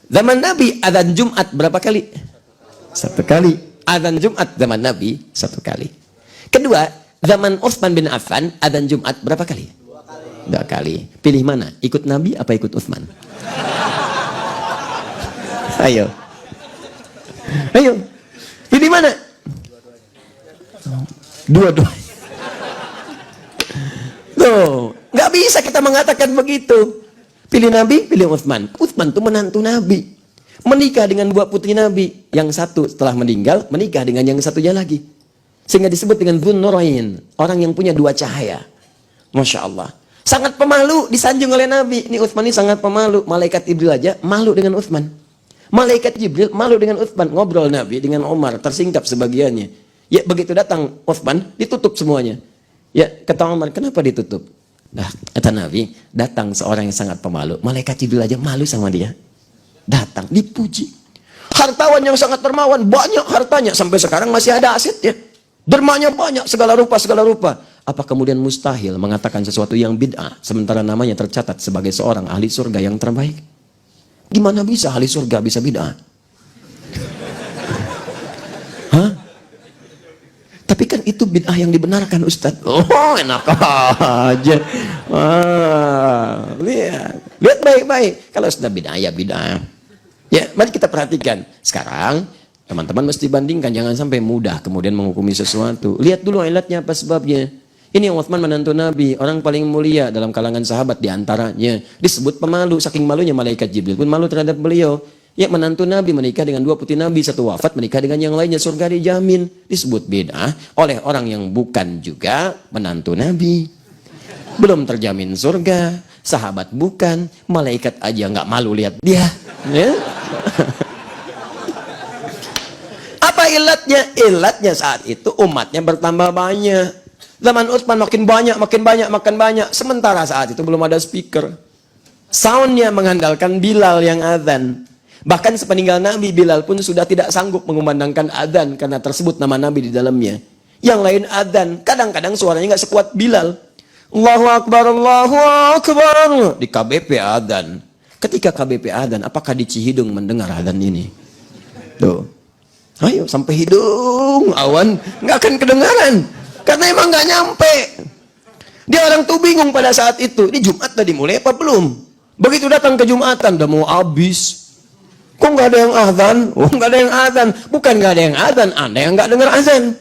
Zaman Nabi adzan Jumat berapa kali? Satu kali. Adzan Jumat zaman Nabi satu kali. Kedua, zaman Utsman bin Affan adzan Jumat berapa kali? Dua kali. Pilih mana? Ikut Nabi apa ikut Utsman? Ayo. Ayo. Pilih mana? Dua-dua. Tuh, nggak bisa kita mengatakan begitu. Pilih Nabi, pilih Utsman. Utsman itu menantu Nabi. Menikah dengan dua putri Nabi. Yang satu setelah meninggal, menikah dengan yang satunya lagi. Sehingga disebut dengan Dzun Nurain. Orang yang punya dua cahaya. Masya Allah. Sangat pemalu, disanjung oleh Nabi. Ini Utsman ini sangat pemalu. Malaikat Jibril aja malu dengan Utsman. Malaikat Jibril malu dengan Utsman. Ngobrol Nabi dengan Umar, tersingkap sebagiannya. Ya, begitu datang Utsman, ditutup semuanya. Ya, kata Umar, kenapa ditutup? Nah, kata Nabi, datang seorang yang sangat pemalu. Malaikat Jibril aja malu sama dia. Datang, dipuji. Hartawan yang sangat dermawan, banyak hartanya. Sampai sekarang masih ada asetnya. Dermanya banyak, segala rupa, segala rupa. Apa kemudian mustahil mengatakan sesuatu yang bid'ah, sementara namanya tercatat sebagai seorang ahli surga yang terbaik? Gimana bisa ahli surga bisa bid'ah? Hah? Tapi kan itu bid'ah yang dibenarkan, Ustadz. Oh, enak aja. Lihat baik-baik. Kalau sudah bid'ah, ya bid'ah. Ya, mari kita perhatikan. Sekarang, teman-teman mesti bandingkan. Jangan sampai mudah kemudian menghukumi sesuatu. Lihat dulu ilatnya apa sebabnya. Ini yang Utsman menantu Nabi. Orang paling mulia dalam kalangan sahabat diantaranya. Disebut pemalu. Saking malunya malaikat Jibril pun malu terhadap beliau. Ya, menantu Nabi menikah dengan dua putri Nabi, satu wafat menikah dengan yang lainnya, surga dijamin. Disebut bid'ah oleh orang yang bukan juga menantu Nabi. Belum terjamin surga, sahabat bukan, malaikat aja nggak malu lihat dia. Ya? Apa ilatnya? Ilatnya saat itu umatnya bertambah banyak. Zaman Utsman makin banyak, makin banyak, makin banyak. Sementara saat itu belum ada speaker. Soundnya mengandalkan Bilal yang azan. Bahkan sepeninggal Nabi, Bilal pun sudah tidak sanggup mengumandangkan adzan karena tersebut nama Nabi di dalamnya. Yang lain adzan, kadang-kadang suaranya nggak sekuat Bilal. Allahu Akbar, Allahu Akbar. Di KBP adzan. Ketika KBP adzan, apakah di Cihidung mendengar adzan ini? Tuh. Ayo, sampai hidung, awan, nggak akan kedengaran. Karena emang nggak nyampe. Dia orang tuh bingung pada saat itu. Ini Jumat tadi mulai apa belum? Begitu datang ke Jumatan, udah mau habis. Kok nggak ada yang azan? Oh, nggak ada yang azan. Bukan nggak ada yang azan, Anda yang nggak dengar azan.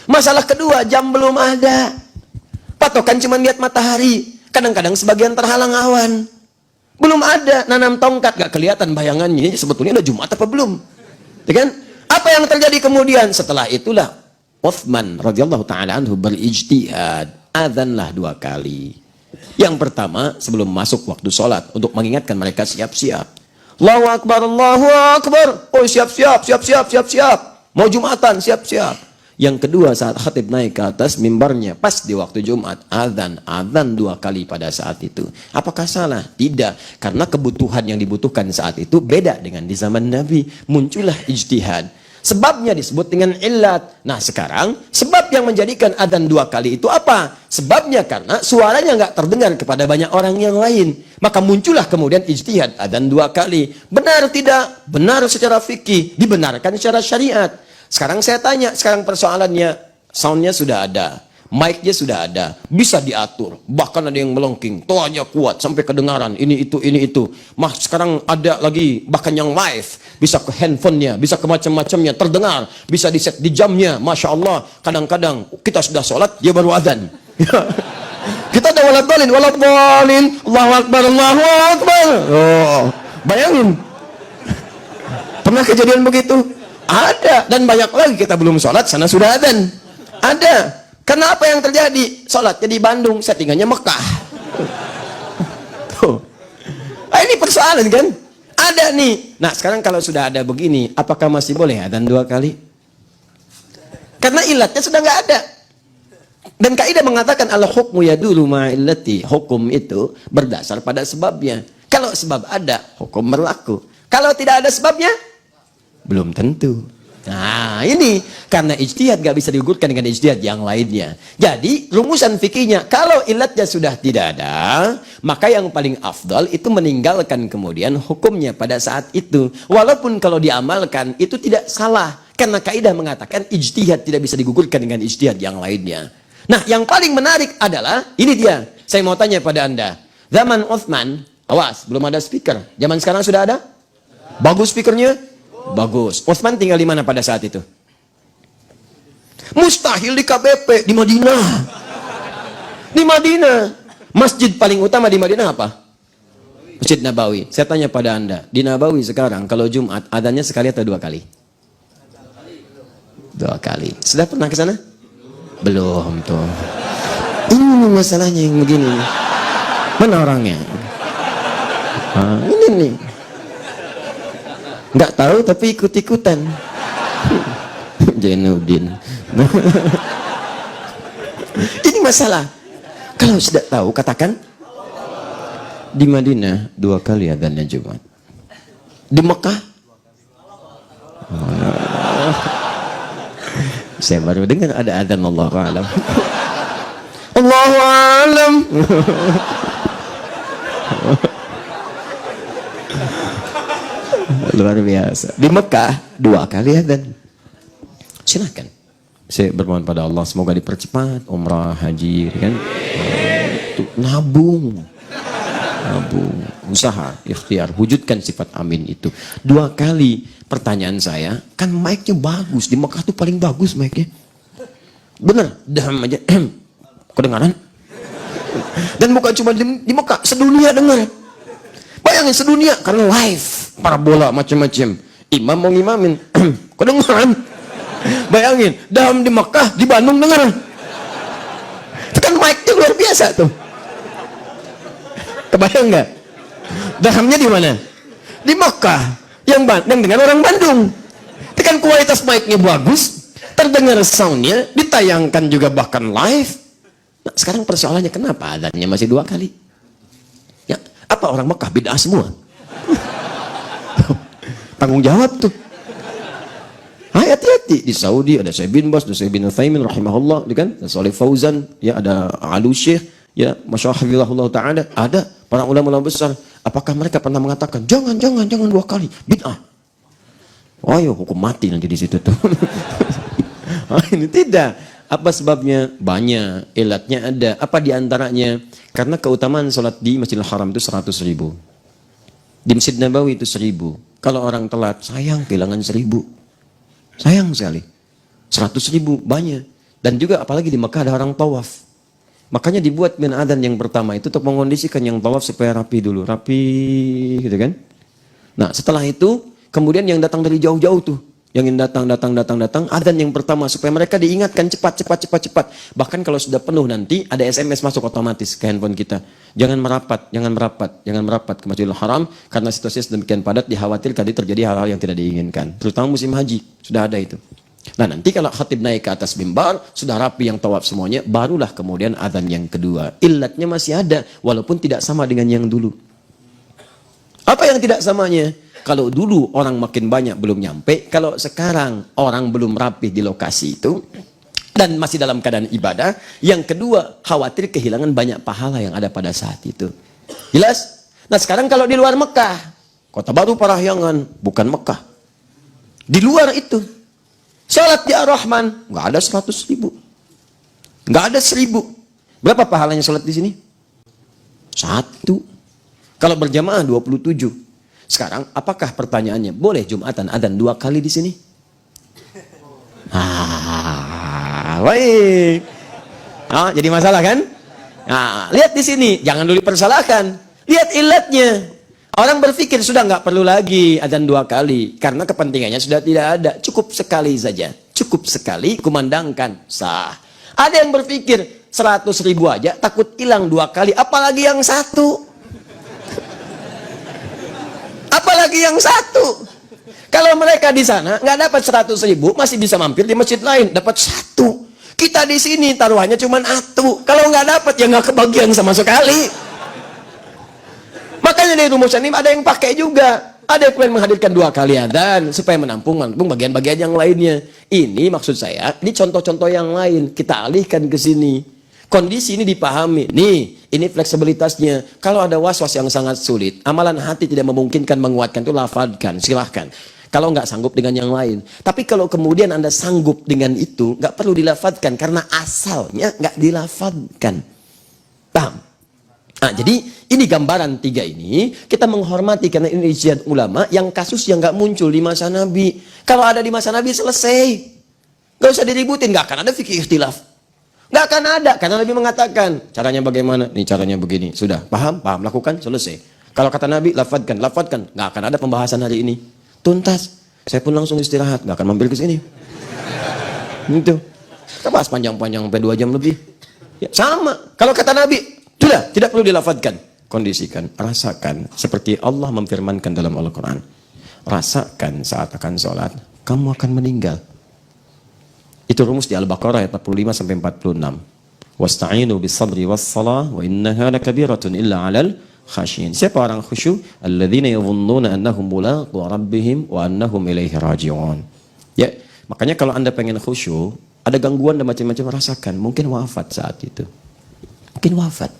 Masalah kedua, jam belum ada. Patokan cuma lihat matahari. Kadang-kadang sebagian terhalang awan. Belum ada, nanam tongkat nggak kelihatan bayangannya. Sebetulnya udah Jumat apa belum? Ya kan? Apa yang terjadi kemudian? Setelah itulah Utsman radhiyallahu taala anhu berijtihad. Azanlah dua kali. Yang pertama sebelum masuk waktu sholat untuk mengingatkan mereka siap-siap. Allahu Akbar, Allahu Akbar. Oh, siap-siap, siap-siap, siap-siap. Mau Jumatan, siap-siap. Yang kedua saat khatib naik ke atas mimbarnya pas di waktu Jumat, azan dua kali pada saat itu. Apakah salah? Tidak, karena kebutuhan yang dibutuhkan saat itu beda dengan di zaman Nabi. Muncullah ijtihad. Sebabnya disebut dengan illat. Nah sekarang sebab yang menjadikan adzan dua kali itu apa? Sebabnya karena suaranya nggak terdengar kepada banyak orang yang lain. Maka muncullah kemudian ijtihad adzan dua kali. Benar tidak? Benar secara fikih, dibenarkan secara syariat. Sekarang saya tanya, sekarang persoalannya soundnya sudah ada, mic-nya sudah ada, bisa diatur, bahkan ada yang melengking, toanya kuat sampai kedengaran, ini itu. Sekarang ada lagi bahkan yang live, bisa ke handphonenya, bisa ke macam-macamnya, terdengar, bisa di set di jamnya, Masya Allah. Kadang-kadang kita sudah sholat, dia baru adzan. Kita ada waladhalin, Allahu Akbar, Allahu Akbar. Oh, bayangin, pernah kejadian begitu? Ada, dan banyak lagi kita belum sholat, sana sudah adzan. Ada. Karena apa yang terjadi? Sholatnya di Bandung, settingannya Mekah. Tuh. Nah, ini persoalan kan? Ada nih. Nah sekarang kalau sudah ada begini, apakah masih boleh adzan dua kali? Karena ilatnya sudah nggak ada. Dan kaidah mengatakan al-hukmu yadulu ma'illati. Hukum itu berdasar pada sebabnya. Kalau sebab ada, hukum berlaku. Kalau tidak ada sebabnya, belum tentu. Nah ini karena ijtihad gak bisa digugurkan dengan ijtihad yang lainnya. Jadi rumusan fikihnya kalau ilatnya sudah tidak ada, maka yang paling afdal itu meninggalkan kemudian hukumnya pada saat itu. Walaupun kalau diamalkan itu tidak salah, karena kaidah mengatakan ijtihad tidak bisa digugurkan dengan ijtihad yang lainnya. Nah yang paling menarik adalah ini dia. Saya mau tanya pada anda, zaman Utsman, awas belum ada speaker. Zaman sekarang sudah ada? Bagus speakernya? Bagus. Utsman tinggal di mana pada saat itu? Mustahil di KBP, di Madinah. Di Madinah. Masjid paling utama di Madinah apa? Masjid Nabawi. Saya tanya pada anda, di Nabawi sekarang kalau Jumat adanya sekali atau 2 kali? 2 kali. Sudah pernah ke sana? Belum tuh. Ini masalahnya yang begini. Mana orangnya? Ini nih. Nggak tahu tapi ikut-ikutan. Jainuddin. Ini masalah. Kalau sudah tahu katakan. Di Madinah 2 kali adzannya Jumat. Di Mekah? Saya baru dengar ada adzan Allahu a'lam. Allahu a'lam. Luar biasa. Di Mekah 2 kali adzan. Silakan. Saya bermohon pada Allah semoga dipercepat umrah haji kan. Nabung. Usaha, ikhtiar, wujudkan sifat amin itu. 2 kali. Pertanyaan saya, kan mic-nya bagus. Di Mekah tuh paling bagus mic-nya. Bener, daham aja. Kedengaran? Dan bukan cuma di Mekah, sedunia dengar. Bayangin sedunia karena live. Parabola macam-macam. Imam mau ngimamin. Kedengaran? Bayangin, daham di Mekah, di Bandung dengar. Itu kan mic-nya luar biasa tuh. Kebayang nggak? Dahamnya di mana? Di Mekah. Yang dengar orang Bandung. Itu kan kualitas mic-nya bagus, terdengar soundnya, ditayangkan juga bahkan live. Nah, sekarang persoalannya kenapa adzannya masih 2 kali? Ya, apa orang Mekah bid'ah semua? Tanggung jawab tuh. Hati-hati di Saudi ada Syekh bin Baz, ada Syekh bin Utsaimin rahimahullah, kan? Ada Shalih Fauzan, ya ada Alu Syekh, ya masyaallah taala, ada para ulama-ulama besar. Apakah mereka pernah mengatakan jangan 2 kali bid'ah? Ayo hukum mati nanti di situ tuh. Ini tidak. Apa sebabnya? Banyak. Ilatnya ada. Apa diantaranya? Karena keutamaan sholat di Masjidil Haram itu 100.000. Di Masjid Nabawi itu 1.000. Kalau orang telat, sayang kehilangan 1.000. Sayang sekali. 100.000 banyak. Dan juga apalagi di Mekah ada orang tawaf. Makanya dibuat min adzan yang pertama itu untuk mengondisikan yang tawaf supaya rapi dulu. Rapi gitu kan. Nah setelah itu kemudian yang datang dari jauh-jauh tuh. Yang datang. Adzan yang pertama supaya mereka diingatkan cepat. Bahkan kalau sudah penuh nanti ada SMS masuk otomatis ke handphone kita. Jangan merapat ke Masjidil Haram karena situasi sedemikian padat dikhawatirkan terjadi hal-hal yang tidak diinginkan. Terutama musim haji sudah ada itu. Nah nanti kalau khatib naik ke atas mimbar sudah rapi yang tawaf semuanya, barulah kemudian adzan yang kedua. Ilatnya masih ada walaupun tidak sama dengan yang dulu. Apa yang tidak samanya? Kalau dulu orang makin banyak belum nyampe, kalau sekarang orang belum rapi di lokasi itu dan masih dalam keadaan ibadah, yang kedua khawatir kehilangan banyak pahala yang ada pada saat itu. Jelas? Nah sekarang kalau di luar Mekah, Kota Baru Parahyangan, bukan Mekah. Di luar itu, salat di Ar-Rahman, nggak ada 100.000. Nggak ada 1.000. Berapa pahalanya salat di sini? 1. Kalau berjamaah 27. Sekarang, apakah pertanyaannya boleh Jumatan adzan 2 kali di sini? Baik. Jadi masalah kan? Nah, lihat di sini, jangan dulu dipersalahkan. Lihat ilatnya. Orang berpikir sudah nggak perlu lagi adzan 2 kali karena kepentingannya sudah tidak ada. Cukup sekali saja. Cukup sekali kumandangkan sah. Ada yang berpikir 100.000 aja takut hilang 2 kali, apalagi yang 1. Apalagi yang 1. Kalau mereka di sana nggak dapat 100.000, masih bisa mampir di masjid lain, dapat 1. Kita di sini taruhannya cuma 1. Kalau nggak dapat ya nggak kebagian sama sekali. Makanya di rumusan ini ada yang pakai juga. Ada yang pengen menghadirkan 2 kali adzan supaya menampung bagian-bagian yang lainnya. Ini maksud saya, ini contoh-contoh yang lain. Kita alihkan ke sini. Kondisi ini dipahami. Nih, ini fleksibilitasnya. Kalau ada was-was yang sangat sulit, amalan hati tidak memungkinkan menguatkan itu, lafadkan, silahkan. Kalau nggak sanggup dengan yang lain. Tapi kalau kemudian Anda sanggup dengan itu, nggak perlu dilafadkan karena asalnya nggak dilafadkan. Paham? Nah, jadi ini gambaran 3 ini kita menghormati karena ini ijtihad ulama yang kasus yang nggak muncul di masa Nabi. Kalau ada di masa Nabi selesai, nggak usah diributin, nggak akan ada fikih ikhtilaf, nggak akan ada karena Nabi mengatakan caranya bagaimana, nih caranya begini, sudah paham, lakukan, selesai. Kalau kata Nabi lafadkan, nggak akan ada pembahasan hari ini, tuntas. Saya pun langsung istirahat, nggak akan mampir ke sini. Itu kita bahas panjang-panjang sampai 2 jam lebih. Ya, sama. Kalau kata Nabi sudah, tidak perlu dilafadkan. Kondisikan, rasakan. Seperti Allah memfirmankan dalam Al-Quran. Rasakan saat akan sholat, kamu akan meninggal. Itu rumus di Al-Baqarah ayat 45-46. Wasta'inu bis-sabri was-salah, wa innaha lakabiratun illa 'alal khasyin. Siapa orang khusyuk? Alladzina yadhunnuna annahum mulaqu rabbihim wa annahum ilaihi raji'un. Ya, makanya kalau Anda pengen khusyuk, ada gangguan dan macam-macam, rasakan. Mungkin wafat saat itu. Mungkin wafat.